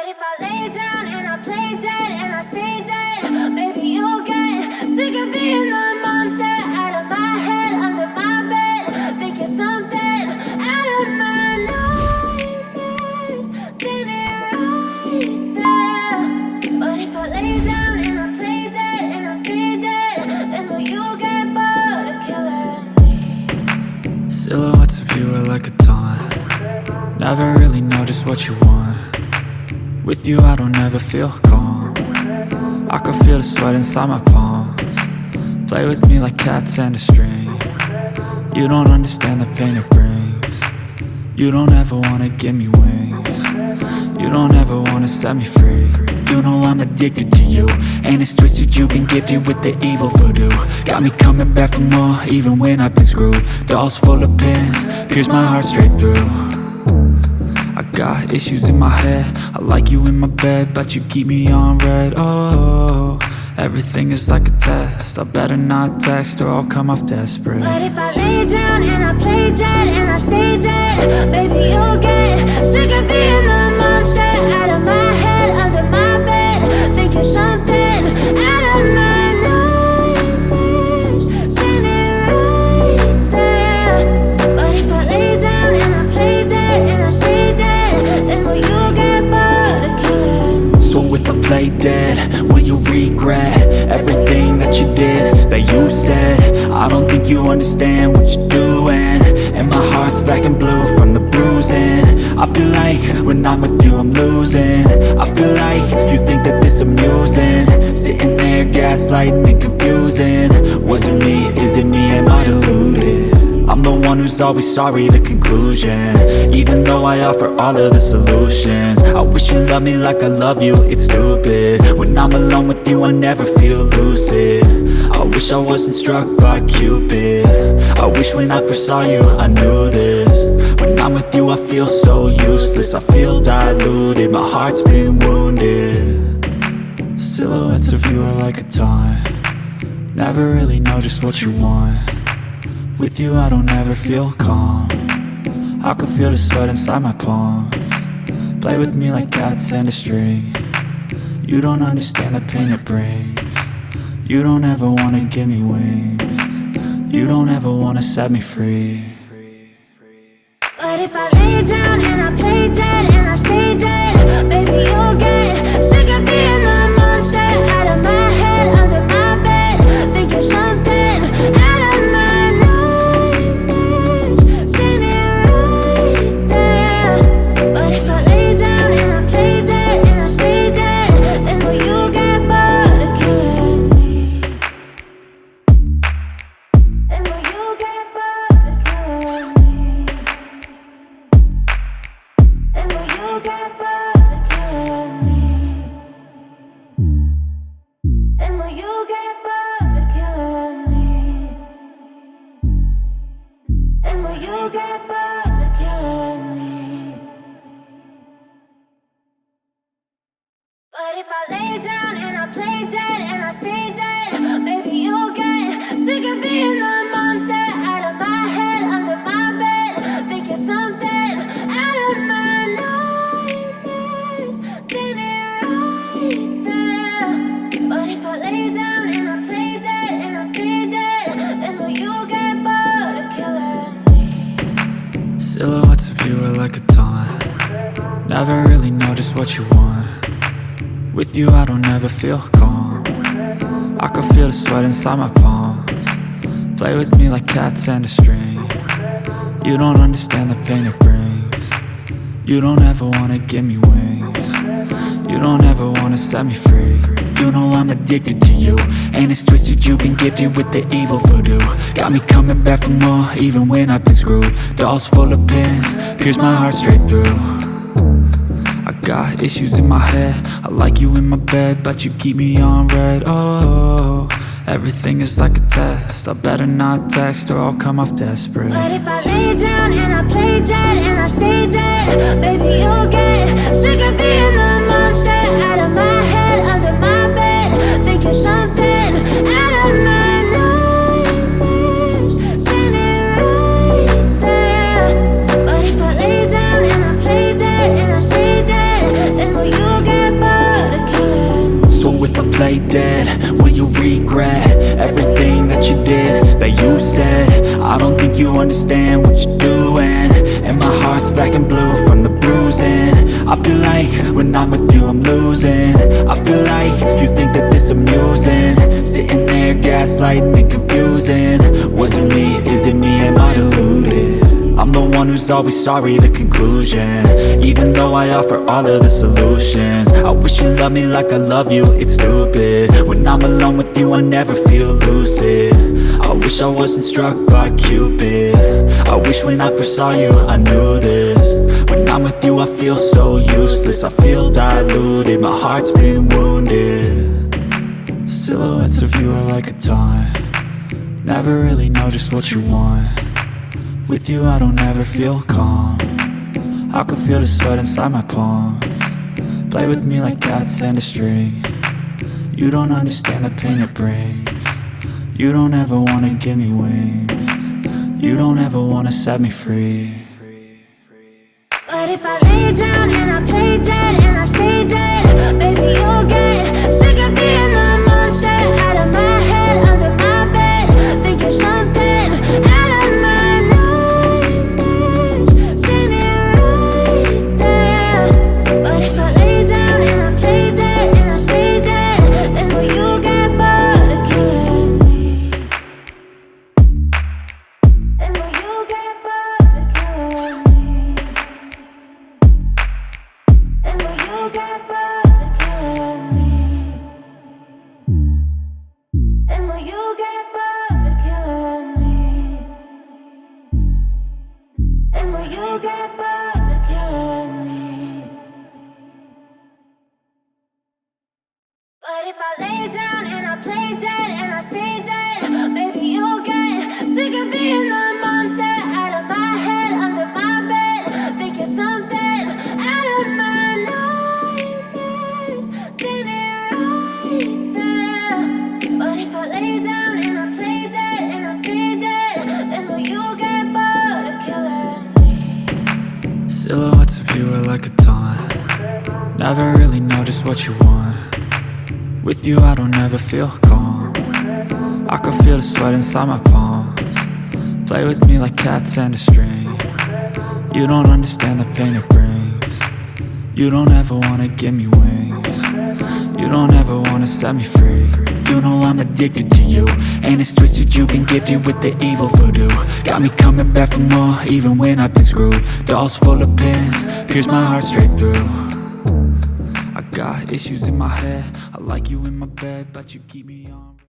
if I lay down and I play dead and I stay dead, maybe you'll get sick of being the monster out of my head, under my bed. Think you're something out of my nightmares, standing right there. But if I lay down and I play dead and I stay dead, then will you get bored of killing me? Silhouettes of you are like a taunt. Never really know just what you want. With you I don't ever feel calm. I can feel the sweat inside my palms. Play with me like cats and a string. You don't understand the pain it brings. You don't ever wanna give me wings. You don't ever wanna set me free. You know I'm addicted to you, and it's twisted, you've been gifted with the evil voodoo. Got me coming back for more, even when I've been screwed. Dolls full of pins, pierce my heart straight through. I got issues in my head, I like you in my bed, but you keep me on red. Oh, everything is like a test, I better not text or I'll come off desperate. But if I lay down and I play dead and I stay dead, baby you'll get sick of being the monster out of my head, under my bed. Think you're something out of my nightmares, standing right there. But if I lay down and I play dead and I stay dead, then will you get bored of killing me? So if I play dead, will you regret everything that you did, that you said? I don't think you understand what you're doing, and my heart's black and blue from the bruising. I feel like when I'm with you I'm losing. I feel like you think that this amusing, sitting there gaslighting and confusing. Was it me? Is it me? Am I deluded? I'm the one who's always sorry, the conclusion, even though I offer all of the solutions. I wish you loved me like I love you, it's stupid. When I'm alone with you I never feel lucid. I wish I wasn't struck by Cupid. I wish when I first saw you I knew this. When I'm with you I feel so useless, I feel diluted, my heart's been wounded. Silhouettes of you are like a taunt. Never really know just what you want. With you I don't ever feel calm. I can feel the sweat inside my palms. Play with me like cats and a string. You don't understand the pain it brings. You don't ever wanna give me wings. You don't ever wanna set me free. But if I lay down and I play dead and I stay dead, baby you'll get sick of being the monster out of my head, under my bed. Think you're something out of my nightmares, standing right there. But if I lay down and I play dead and I stay dead, then will you get bored of killing me? Then will you get bored of killing me? Then will you get bored of killing me? Then will you get bored of killing me? Then will you get bored of killing me? But if I lay down and I play dead and I stay dead, maybe you'll get sick of being the monster out of my head, under my bed. Think you're something out of my nightmares, standing right there. But if I lay down and I play dead and I stay dead, then will you get bored of killing me? Silhouettes of you are like a taunt. Never really know just what you want. With you I don't ever feel calm. I can feel the sweat inside my palms. Play with me like cats and a string. You don't understand the pain it brings. You don't ever wanna give me wings. You don't ever wanna set me free. You know I'm addicted to you, and it's twisted, you've been gifted with the evil voodoo. Got me coming back for more, even when I've been screwed. Dolls full of pins, pierce my heart straight through. I got issues in my head, I like you in my bed, but you keep me on red. Oh, everything is like a test, I better not text or I'll come off desperate. But if I lay down and I play dead and I stay dead, baby you'll get sick of being the monster out of my head, under my bed. Think you're something out of my nightmares, standing right there. But if I lay down and I play dead and I stay dead, then will you play dead? Will you regret everything that you did, that you said? I don't think you understand what you're doing, and my heart's black and blue from the bruising. I feel like when I'm with you I'm losing. I feel like you think that this amusing, sitting there gaslighting and confusing. Was it me? Is it me? Am I deluded? I'm the one who's always sorry, the conclusion, even though I offer all of the solutions. I wish you loved me like I love you, it's stupid. When I'm alone with you I never feel lucid. I wish I wasn't struck by Cupid. I wish when I first saw you I knew this. When I'm with you I feel so useless, I feel diluted, my heart's been wounded. Silhouettes of you are like a taunt, never really know just what you want. With you I don't ever feel calm, I can feel the sweat inside my palm. Play with me like cats and a string. You don't understand the pain it brings. You don't ever wanna give me wings. You don't ever wanna set me free. But if I lay down and I play dead and I stay dead, baby you'll get sick of being the monster out of my head, under my bed, thinking something out of my nightmares, standing right there. But if I lay down and I play dead and I stay dead, then will you get bored of killing me? Then will you get bored of killing me? Then will you get bored of killing me? Then will you get bored of killing me? Then will you get bored of killing me? But if I lay down and I play dead and I stay dead, baby you'll get sick of being the monster out of my head, under my bed, thinking something out of my nightmares, standing right there. But if I lay down and I play dead and I stay dead, then will you get bored of killing me? Silhouettes of you are like a taunt, never really know just what you want. With you I don't ever feel calm, I can feel the sweat inside my palms. Play with me like cats and a string. You don't understand the pain it brings. You don't ever wanna give me wings. You don't ever wanna set me free. You know I'm addicted to you, and it's twisted, you've been gifted with the evil voodoo. Got me coming back for more, even when I've been screwed. Dolls full of pins, pierce my heart straight through. I got issues in my head, I like you in my bed, but you keep me on.